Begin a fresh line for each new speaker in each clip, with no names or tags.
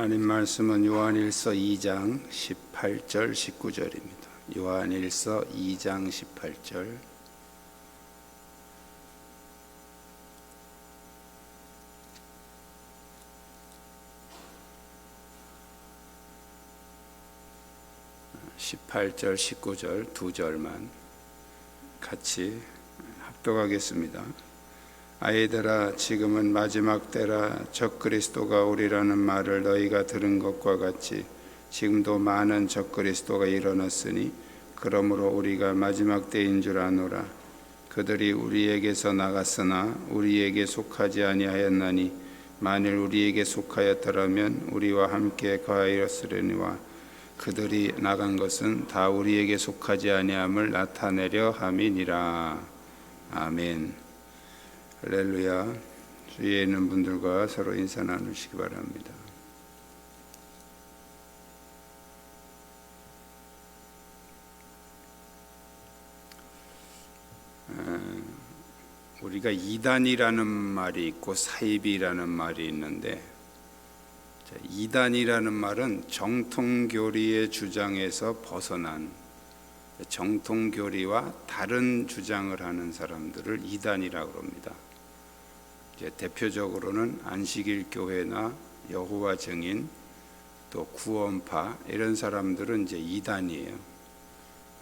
하나님 말씀은 요한일서 2장 18절 19절입니다. 요한일서 2장 18절. (18절) (19절) 두 절만 같이 합독하겠습니다. 아이들아, 지금은 마지막 때라. 적그리스도가 오리라는 말을 너희가 들은 것과 같이 지금도 많은 적그리스도가 일어났으니 그러므로 우리가 마지막 때인 줄 아노라. 그들이 우리에게서 나갔으나 우리에게 속하지 아니하였나니 만일 우리에게 속하였더라면 우리와 함께 거하였으려니와 그들이 나간 것은 다 우리에게 속하지 아니함을 나타내려 함이니라. 아멘. 할렐루야. 주위에 있는 분들과 서로 인사 나누시기 바랍니다. 우리가 이단이라는 말이 있고 사입이라는 말이 있는데, 이단이라는 말은 정통교리의 주장에서 벗어난, 정통교리와 다른 주장을 하는 사람들을 이단이라고 합니다. 대표적으로는 안식일 교회나 여호와 증인, 또 구원파 이런 사람들은 이제 이단이에요.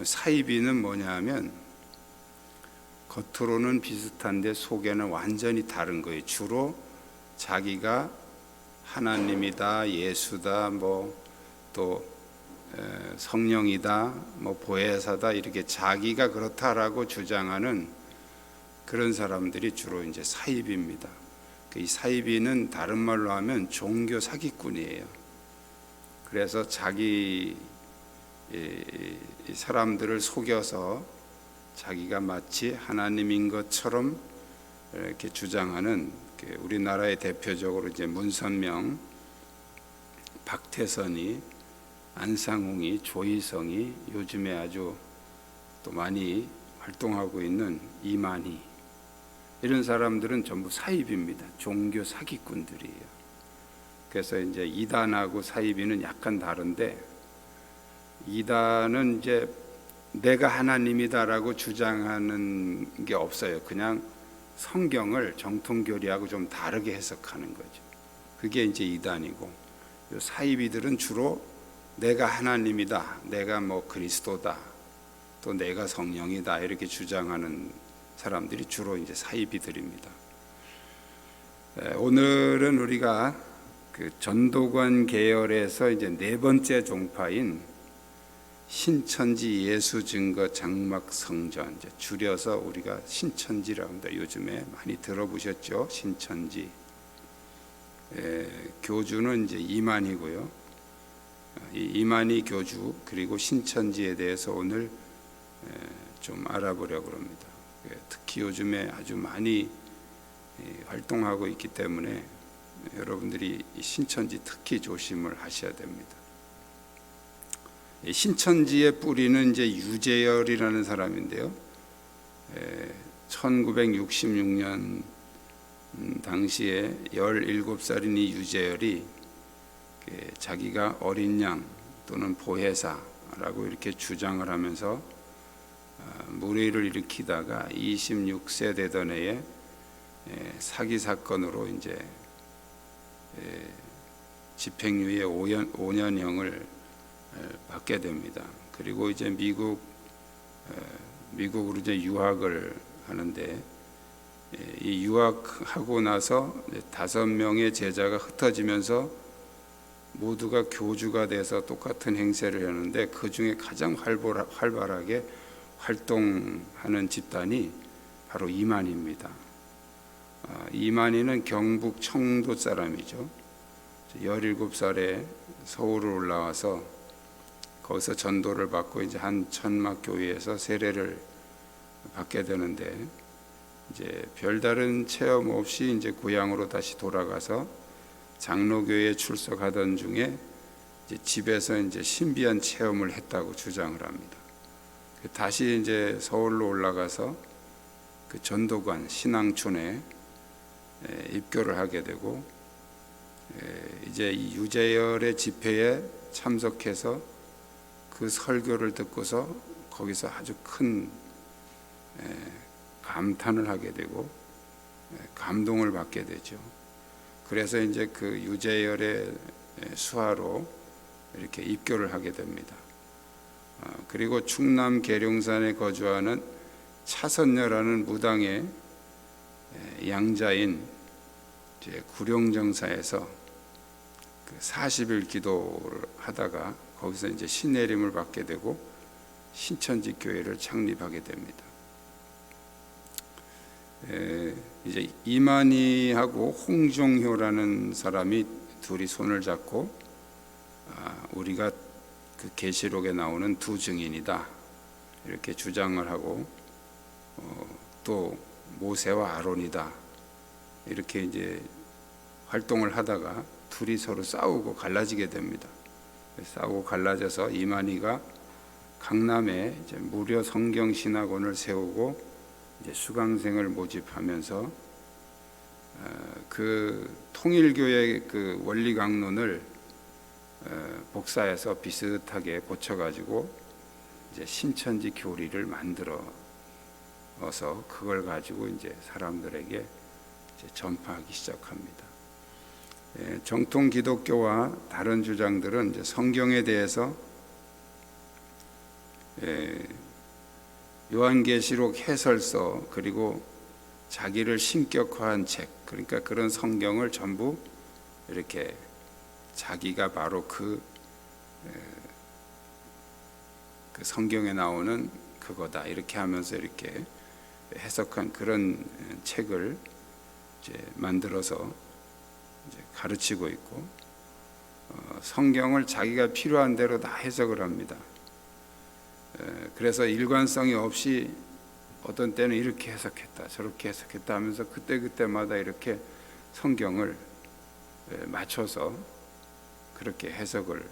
사이비는 뭐냐면 겉으로는 비슷한데 속에는 완전히 다른 거예요. 주로 자기가 하나님이다, 예수다, 또 성령이다, 보혜사다, 이렇게 자기가 그렇다라고 주장하는 그런 사람들이 주로 이제 사이비입니다. 이 사이비는 다른 말로 하면 종교 사기꾼이에요. 그래서 자기 사람들을 속여서 자기가 마치 하나님인 것처럼 이렇게 주장하는, 우리나라의 대표적으로 이제 문선명, 박태선이, 안상홍이, 조희성이, 요즘에 아주 또 많이 활동하고 있는 이만희, 이런 사람들은 전부 사입입니다. 종교 사기꾼들이에요. 그래서 이제 이단하고 사입이는 약간 다른데, 이단은 이제 내가 하나님이다라고 주장하는 게 없어요. 그냥 성경을 정통교리하고 좀 다르게 해석하는 거죠. 그게 이제 이단이고, 사입이들은 주로 내가 하나님이다, 내가 그리스도다, 또 내가 성령이다, 이렇게 주장하는 사람들이 주로 이제 사이비들입니다. 오늘은 우리가 그 전도관 계열에서 이제 네 번째 종파인 신천지 예수 증거 장막 성전, 이제 줄여서 우리가 신천지라고 합니다. 요즘에 많이 들어보셨죠? 신천지. 교주는 이제 이만희고요. 이만희 교주 그리고 신천지에 대해서 오늘 좀 알아보려고 합니다. 특히 요즘에 아주 많이 활동하고 있기 때문에 여러분들이 신천지 특히 조심을 하셔야 됩니다. 신천지의 뿌리는 이제 유재열이라는 사람인데요. 1966년 당시에 17살인 이 유재열이 자기가 어린 양 또는 보혜사라고 이렇게 주장을 하면서 무리를 일으키다가 26세 되던 해에 사기 사건으로 이제 집행유예 5년형을 받게 됩니다. 그리고 이제 미국으로 이제 유학을 하는데, 이 유학하고 나서 5명의 제자가 흩어지면서 모두가 교주가 돼서 똑같은 행세를 하는데, 그 중에 가장 활발하게 활동하는 집단이 바로 이만희입니다. 이만희는 경북 청도 사람이죠. 17살에 서울을 올라와서 거기서 전도를 받고 이제 한 천막 교회에서 세례를 받게 되는데, 이제 별다른 체험 없이 이제 고향으로 다시 돌아가서 장로교회에 출석하던 중에 이제 집에서 이제 신비한 체험을 했다고 주장을 합니다. 다시 이제 서울로 올라가서 그 전도관 신앙촌에 입교를 하게 되고, 이제 이 유재열의 집회에 참석해서 그 설교를 듣고서 거기서 아주 큰 감탄을 하게 되고 감동을 받게 되죠. 그래서 이제 그 유재열의 수하로 이렇게 입교를 하게 됩니다. 그리고 충남 계룡산에 거주하는 차선녀라는 무당의 양자인 구룡정사에서 40일 기도를 하다가 거기서 이제 신내림을 받게 되고 신천지 교회를 창립하게 됩니다. 이제 이만희하고 홍종효라는 사람이 둘이 손을 잡고 우리가 그 계시록에 나오는 두 증인이다 이렇게 주장을 하고 또 모세와 아론이다 이렇게 이제 활동을 하다가 둘이 서로 싸우고 갈라지게 됩니다. 싸우고 갈라져서 이만희가 강남에 이제 무료 성경 신학원을 세우고 이제 수강생을 모집하면서 그 통일교의 그 원리 강론을 복사해서 비슷하게 고쳐가지고 이제 신천지 교리를 만들어서 그걸 가지고 이제 사람들에게 이제 전파하기 시작합니다. 정통 기독교와 다른 주장들은 이제 성경에 대해서 요한계시록 해설서 그리고 자기를 신격화한 책 그러니까 그런 성경을 전부 이렇게 자기가 바로 그 성경에 나오는 그거다 이렇게 하면서 이렇게 해석한 그런 책을 이제 만들어서 이제 가르치고 있고 성경을 자기가 필요한 대로 다 해석을 합니다. 그래서 일관성이 없이 어떤 때는 이렇게 해석했다 저렇게 해석했다 하면서 그때마다 이렇게 성경을 맞춰서 그렇게 해석을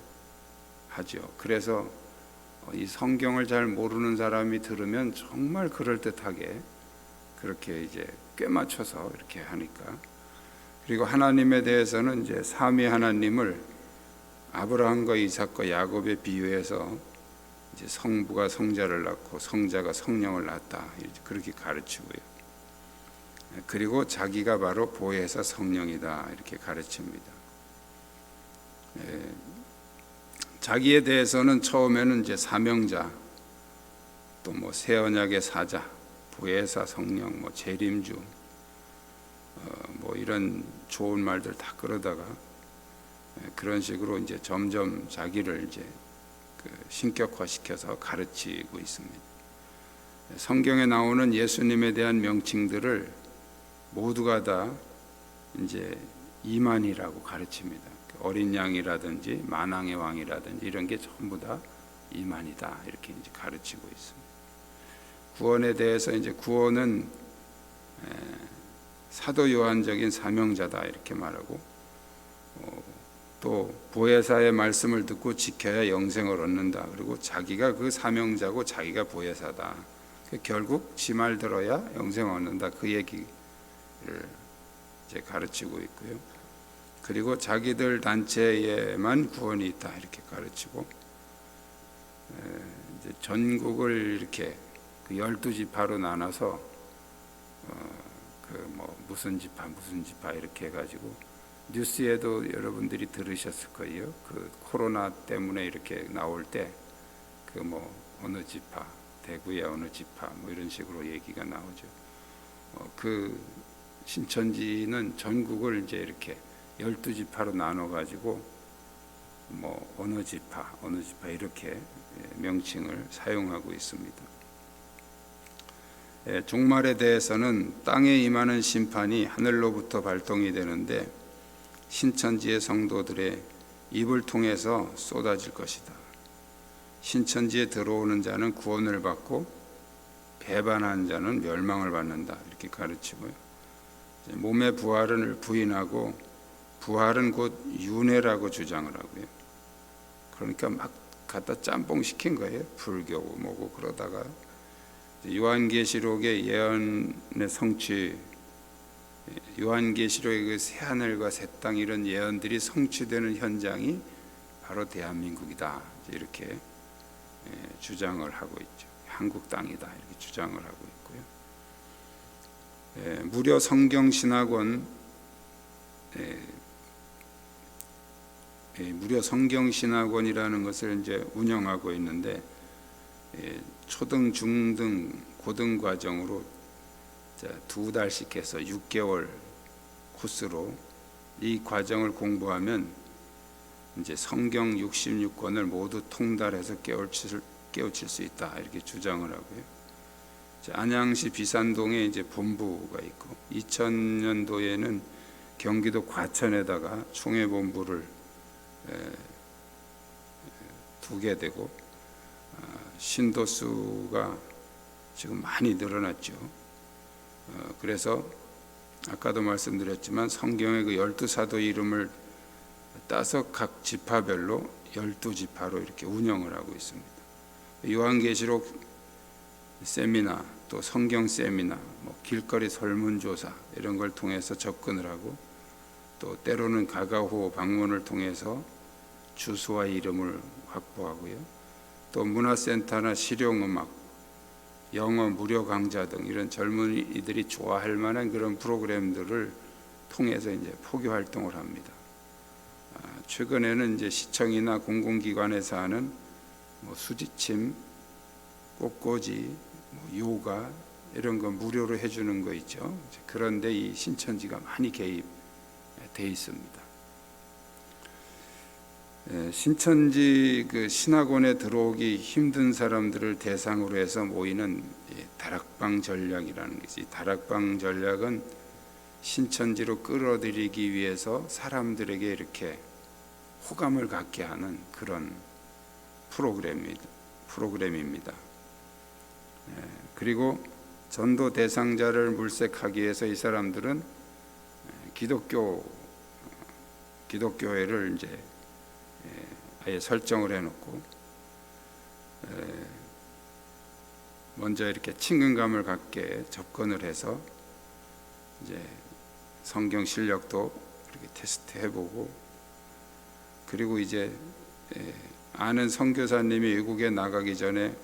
하죠. 그래서 이 성경을 잘 모르는 사람이 들으면 정말 그럴듯하게 그렇게 이제 꽤 맞춰서 이렇게 하니까. 그리고 하나님에 대해서는 이제 삼위 하나님을 아브라함과 이삭과 야곱에 비유해서 이제 성부가 성자를 낳고 성자가 성령을 낳았다 그렇게 가르치고요. 그리고 자기가 바로 보혜사 성령이다 이렇게 가르칩니다. 자기에 대해서는 처음에는 이제 사명자, 또 뭐 새 언약의 사자, 보혜사 성령, 뭐 재림주, 뭐 이런 좋은 말들 다 그러다가 그런 식으로 이제 점점 자기를 이제 신격화시켜서 가르치고 있습니다. 성경에 나오는 예수님에 대한 명칭들을 모두가 다 이제 이만희라고 가르칩니다. 어린 양이라든지 만왕의 왕이라든지 이런 게 전부 다 이만희다 이렇게 이제 가르치고 있습니다. 구원에 대해서 이제 구원은 사도 요한적인 사명자다 이렇게 말하고 또 보혜사의 말씀을 듣고 지켜야 영생을 얻는다. 그리고 자기가 그 사명자고 자기가 보혜사다. 결국 지 말 들어야 영생을 얻는다. 그 얘기를 이제 가르치고 있고요. 그리고 자기들 단체에만 구원이 있다 이렇게 가르치고 이제 전국을 이렇게 그 12지파로 나눠서 그 뭐 무슨 지파 이렇게 해가지고 뉴스에도 여러분들이 들으셨을 거예요. 그 코로나 때문에 이렇게 나올 때 그 뭐 어느 지파 대구의 어느 지파 뭐 이런 식으로 얘기가 나오죠. 그 신천지는 전국을 이제 이렇게 12지파로 나눠 가지고 뭐 어느 지파 이렇게 명칭을 사용하고 있습니다. 종말에 대해서는 땅에 임하는 심판이 하늘로부터 발동이 되는데 신천지의 성도들의 입을 통해서 쏟아질 것이다. 신천지에 들어오는 자는 구원을 받고 배반한 자는 멸망을 받는다 이렇게 가르치고요. 몸의 부활을 부인하고 부활은 곧 윤회라고 주장을 하고요. 그러니까 막 갖다 짬뽕 시킨 거예요. 불교고 뭐고 그러다가 요한계시록의 예언의 성취 요한계시록의 그 새하늘과 새 땅 이런 예언들이 성취되는 현장이 바로 대한민국이다, 이렇게 주장을 하고 있죠. 한국 땅이다, 이렇게 주장을 하고 있고요. 무료 성경신학원, 무료 성경신학원이라는 것을 이제 운영하고 있는데, 초등, 중등, 고등 과정으로 2달씩 해서 6개월 코스로 이 과정을 공부하면 이제 성경 66권을 모두 통달해서 깨우칠 수 있다, 이렇게 주장을 하고요. 안양시 비산동에 이제 본부가 있고, 2000년도에는 경기도 과천에다가 총회본부를 두게 되고, 신도수가 지금 많이 늘어났죠. 그래서 아까도 말씀드렸지만 성경의 그 12사도 이름을 따서 각 지파별로 12지파로 이렇게 운영을 하고 있습니다. 요한계시록 세미나, 또 성경 세미나, 길거리 설문조사 이런 걸 통해서 접근을 하고, 또 때로는 가가호 방문을 통해서 주소와 이름을 확보하고요. 또 문화센터나 실용음악, 영어 무료 강좌 등 이런 젊은이들이 좋아할 만한 그런 프로그램들을 통해서 이제 포교 활동을 합니다. 최근에는 이제 시청이나 공공기관에서 하는 수지침, 꽃꽂이, 요가 이런 거 무료로 해주는 거 있죠. 그런데 이 신천지가 많이 개입돼 있습니다. 신천지 그 신학원에 들어오기 힘든 사람들을 대상으로 해서 모이는 다락방 전략이라는 것이, 다락방 전략은 신천지로 끌어들이기 위해서 사람들에게 이렇게 호감을 갖게 하는 그런 프로그램입니다. 그리고 전도 대상자를 물색하기 위해서 이 사람들은 기독교회를 이제 아예 설정을 해놓고, 먼저 이렇게 친근감을 갖게 접근을 해서 이제 성경 실력도 이렇게 테스트 해보고, 그리고 이제 아는 선교사님이 외국에 나가기 전에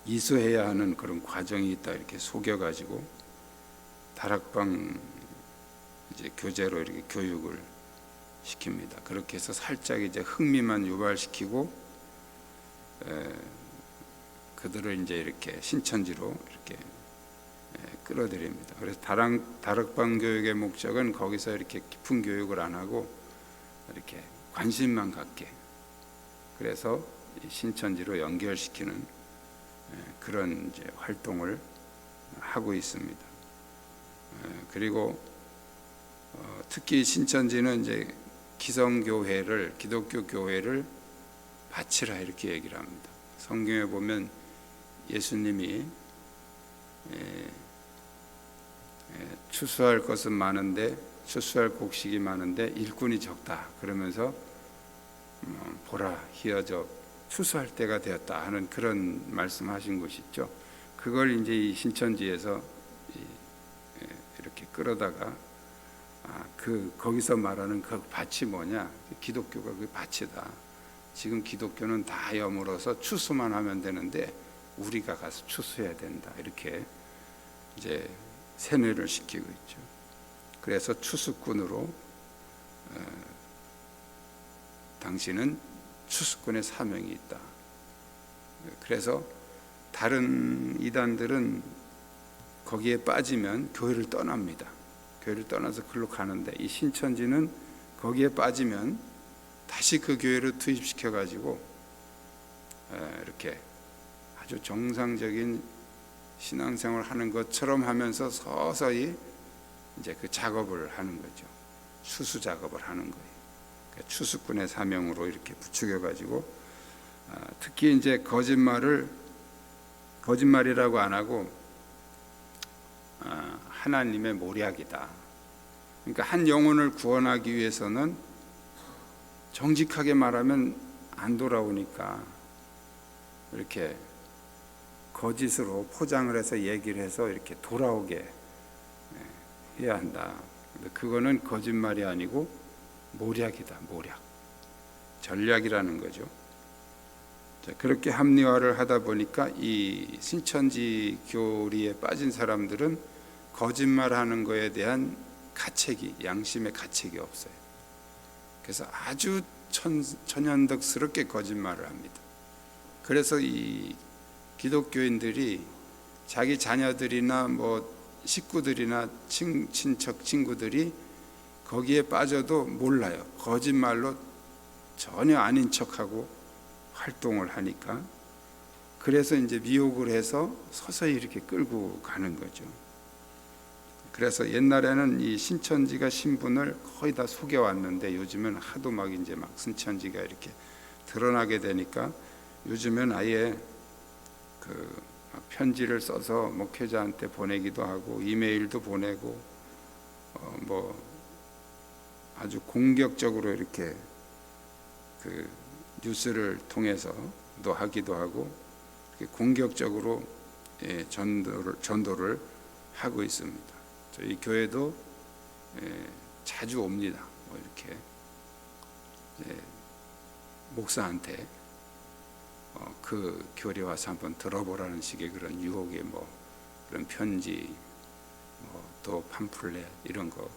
이수해야 하는 그런 과정이 있다, 이렇게 속여가지고 다락방 이제 교재로 이렇게 교육을 시킵니다. 그렇게 해서 살짝 이제 흥미만 유발시키고, 그들을 이제 이렇게 신천지로 이렇게 끌어들입니다. 그래서 다락방 교육의 목적은 거기서 이렇게 깊은 교육을 안 하고 이렇게 관심만 갖게, 그래서 신천지로 연결시키는 그런 이제 활동을 하고 있습니다. 그리고 특히 신천지는 이제 기성교회를, 기독교 교회를 바치라, 이렇게 얘기를 합니다. 성경에 보면 예수님이 추수할 것은 많은데, 추수할 곡식이 많은데 일꾼이 적다, 그러면서 보라, 희어져 추수할 때가 되었다 하는 그런 말씀하신 것이 있죠. 그걸 이제 이 신천지에서 이렇게 끌어다가, 거기서 말하는 그 밭이 뭐냐, 기독교가 그 밭이다. 지금 기독교는 다 여물어서 추수만 하면 되는데 우리가 가서 추수해야 된다, 이렇게 이제 세뇌를 시키고 있죠. 그래서 추수꾼으로, 당신은 추수꾼의 사명이 있다. 그래서 다른 이단들은 거기에 빠지면 교회를 떠납니다. 교회를 떠나서 글로 가는데, 이 신천지는 거기에 빠지면 다시 그 교회를 투입시켜 가지고 이렇게 아주 정상적인 신앙생활 하는 것처럼 하면서 서서히 이제 그 작업을 하는 거죠. 추수 작업을 하는 거예요. 그러니까 추수꾼의 사명으로 이렇게 부추겨 가지고, 특히 이제 거짓말이라고 안 하고 하나님의 모략이다. 그러니까 한 영혼을 구원하기 위해서는 정직하게 말하면 안 돌아오니까 이렇게 거짓으로 포장을 해서 얘기를 해서 이렇게 돌아오게 해야 한다. 근데 그거는 거짓말이 아니고 모략이다. 모략, 전략이라는 거죠. 자, 그렇게 합리화를 하다 보니까 이 신천지 교리에 빠진 사람들은 거짓말하는 거에 대한 가책이, 양심의 가책이 없어요. 그래서 아주 천연덕스럽게 거짓말을 합니다. 그래서 이 기독교인들이 자기 자녀들이나 뭐 식구들이나 친척 친구들이 거기에 빠져도 몰라요. 거짓말로 전혀 아닌 척하고 활동을 하니까. 그래서 이제 미혹을 해서 서서히 이렇게 끌고 가는 거죠. 그래서 옛날에는 이 신천지가 신분을 거의 다 속여왔는데 요즘은 하도 막 이제 막 신천지가 이렇게 드러나게 되니까 요즘엔 아예 그 편지를 써서 목회자한테 보내기도 하고 이메일도 보내고 뭐 아주 공격적으로 이렇게 그 뉴스를 통해서도 하기도 하고 공격적으로 전도를 하고 있습니다. 저희 교회도 자주 옵니다. 뭐 이렇게 목사한테 그 교회 와서 한번 들어보라는 식의 그런 유혹의 뭐 그런 편지, 또 팜플렛 이런 거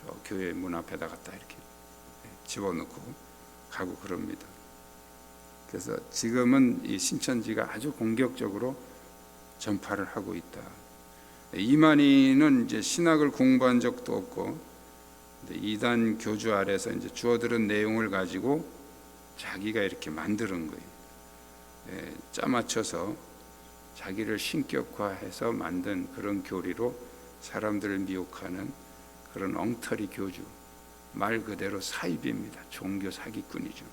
저 교회 문 앞에다 갖다 이렇게 집어넣고 가고 그럽니다. 그래서 지금은 이 신천지가 아주 공격적으로 전파를 하고 있다. 이만희는 이제 신학을 공부한 적도 없고 이단 교주 아래서 이제 주워들은 내용을 가지고 자기가 이렇게 만드는 거예요. 짜맞춰서 자기를 신격화해서 만든 그런 교리로 사람들을 미혹하는 그런 엉터리 교주, 말 그대로 사입입니다. 종교 사기꾼이죠.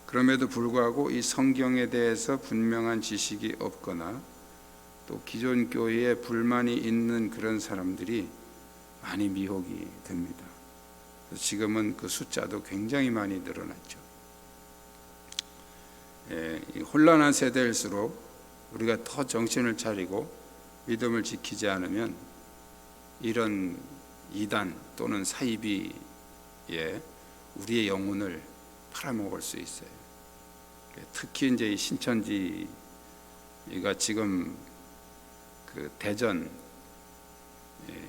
그럼에도 불구하고 이 성경에 대해서 분명한 지식이 없거나 또 기존 교회에 불만이 있는 그런 사람들이 많이 미혹이 됩니다. 지금은 그 숫자도 굉장히 많이 늘어났죠. 혼란한 세대일수록 우리가 더 정신을 차리고 믿음을 지키지 않으면 이런 이단 또는 사이비에 우리의 영혼을 팔아먹을 수 있어요. 특히 이제 이 신천지가 지금 그 대전,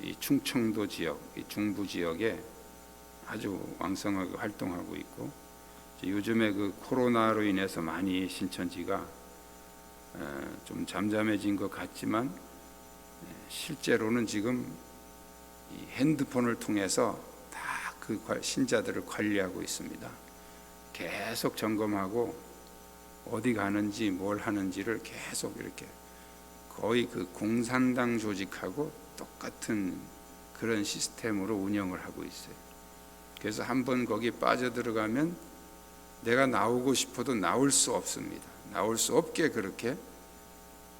이 충청도 지역, 이 중부 지역에 아주 왕성하게 활동하고 있고, 요즘에 그 코로나로 인해서 많이 신천지가 좀 잠잠해진 것 같지만 실제로는 지금 이 핸드폰을 통해서 다 그 신자들을 관리하고 있습니다. 계속 점검하고 어디 가는지 뭘 하는지를 계속 이렇게 거의 그 공산당 조직하고 똑같은 그런 시스템으로 운영을 하고 있어요. 그래서 한번 거기 빠져들어가면 내가 나오고 싶어도 나올 수 없습니다. 나올 수 없게 그렇게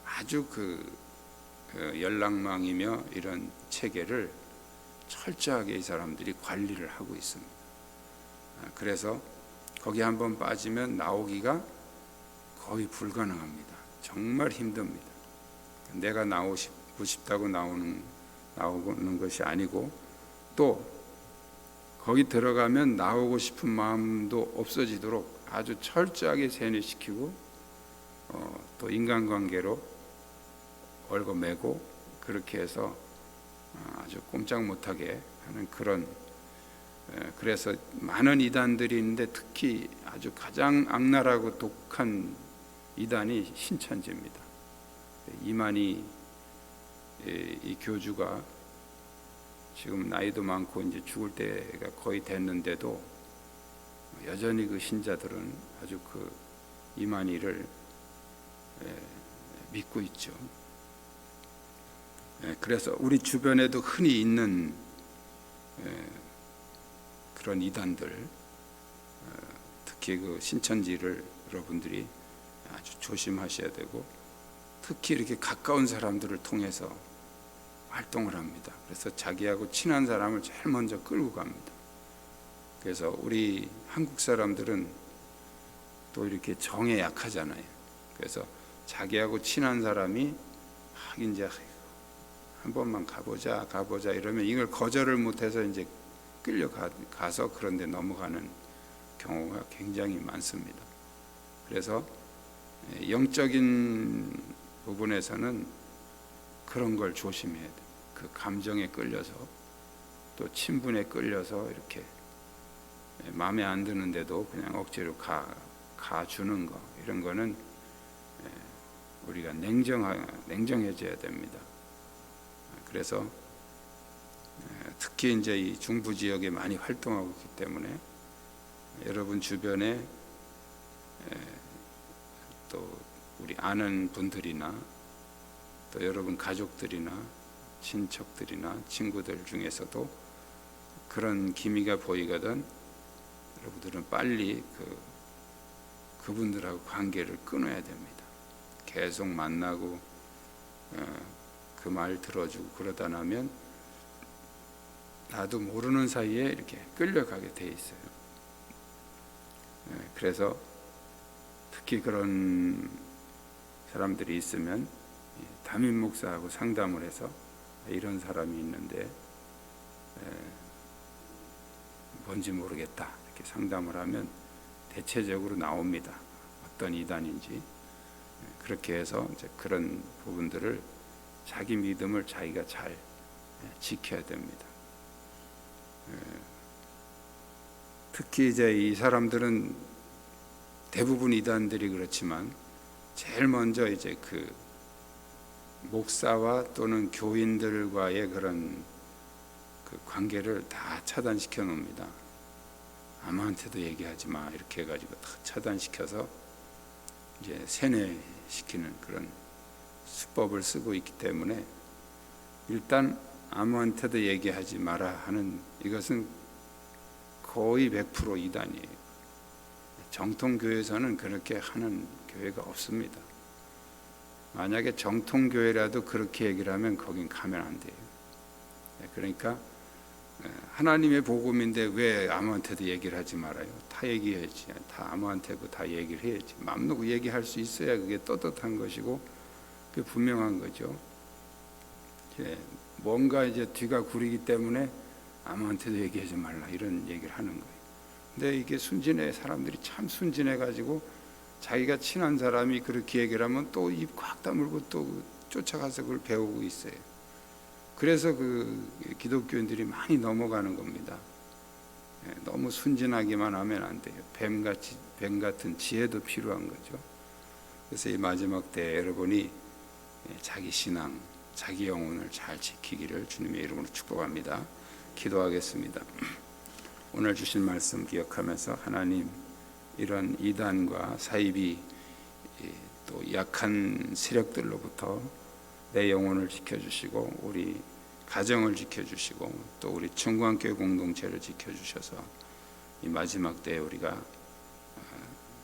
아주 그 연락망이며 이런 체계를 철저하게 이 사람들이 관리를 하고 있습니다. 그래서 거기 한번 빠지면 나오기가 거의 불가능합니다. 정말 힘듭니다. 내가 나오고 싶다고 나오는 것이 아니고 또 거기 들어가면 나오고 싶은 마음도 없어지도록 아주 철저하게 세뇌시키고 또 인간관계로 얽어매고 그렇게 해서 아주 꼼짝 못하게 하는 그런, 그래서 많은 이단들이 있는데 특히 아주 가장 악랄하고 독한 이단이 신천지입니다. 이만희 이 교주가 지금 나이도 많고 이제 죽을 때가 거의 됐는데도 여전히 그 신자들은 아주 그 이만희를 믿고 있죠. 그래서 우리 주변에도 흔히 있는 그런 이단들, 특히 그 신천지를 여러분들이 아주 조심하셔야 되고, 특히 이렇게 가까운 사람들을 통해서 활동을 합니다. 그래서 자기하고 친한 사람을 제일 먼저 끌고 갑니다. 그래서 우리 한국 사람들은 또 이렇게 정에 약하잖아요. 그래서 자기하고 친한 사람이 이제 한 번만 가보자 이러면 이걸 거절을 못해서 이제 끌려가서 그런 데 넘어가는 경우가 굉장히 많습니다. 그래서 영적인 부분에서는 그런 걸 조심해야 돼요. 그 감정에 끌려서 또 친분에 끌려서 이렇게 마음에 안 드는데도 그냥 억지로 가주는 거, 이런 거는 우리가 냉정해져야 됩니다. 그래서 특히 이제 이 중부 지역에 많이 활동하고 있기 때문에 여러분 주변에 또 우리 아는 분들이나 또 여러분 가족들이나 친척들이나 친구들 중에서도 그런 기미가 보이거든 여러분들은 빨리 그분들하고 관계를 끊어야 됩니다. 계속 만나고 그 말 들어주고 그러다 나면 나도 모르는 사이에 이렇게 끌려가게 돼 있어요. 그래서 특히 그런 사람들이 있으면 담임 목사하고 상담을 해서 이런 사람이 있는데 뭔지 모르겠다 이렇게 상담을 하면 대체적으로 나옵니다. 어떤 이단인지. 그렇게 해서 이제 그런 부분들을 자기 믿음을 자기가 잘 지켜야 됩니다. 특히 이제 이 사람들은 대부분 이단들이 그렇지만 제일 먼저 이제 그 목사와 또는 교인들과의 그런 그 관계를 다 차단시켜 놓습니다. 아무한테도 얘기하지 마 이렇게 해가지고 다 차단시켜서 이제 세뇌시키는 그런 수법을 쓰고 있기 때문에 일단 아무한테도 얘기하지 마라 하는 이것은 거의 100% 이단이에요. 정통교회에서는 그렇게 하는 교회가 없습니다. 만약에 정통교회라도 그렇게 얘기를 하면 거긴 가면 안 돼요. 그러니까 하나님의 복음인데 왜 아무한테도 얘기를 하지 말아요? 다 얘기해야지. 다 아무한테도 다 얘기를 해야지. 마음 놓고 얘기할 수 있어야 그게 떳떳한 것이고 그게 분명한 거죠. 뭔가 이제 뒤가 구리기 때문에 아무한테도 얘기하지 말라 이런 얘기를 하는 거예요. 근데 이게 사람들이 참 순진해 가지고 자기가 친한 사람이 그렇게 얘기를 하면 또 입 꽉 다물고 또 쫓아가서 그걸 배우고 있어요. 그래서 그 기독교인들이 많이 넘어가는 겁니다. 너무 순진하기만 하면 안 돼요. 뱀 같은 지혜도 필요한 거죠. 그래서 이 마지막 때 여러분이 자기 신앙, 자기 영혼을 잘 지키기를 주님의 이름으로 축복합니다. 기도하겠습니다. 오늘 주신 말씀 기억하면서 하나님, 이런 이단과 사이비 또 약한 세력들로부터 내 영혼을 지켜주시고 우리 가정을 지켜주시고 또 우리 청구한교회 공동체를 지켜주셔서 이 마지막 때에 우리가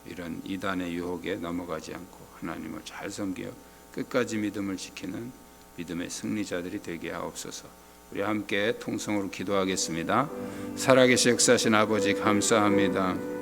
이런 이단의 유혹에 넘어가지 않고 하나님을 잘 섬겨 끝까지 믿음을 지키는 믿음의 승리자들이 되게 하옵소서. 우리 함께 통성으로 기도하겠습니다. 살아계신 역사하신 아버지 감사합니다.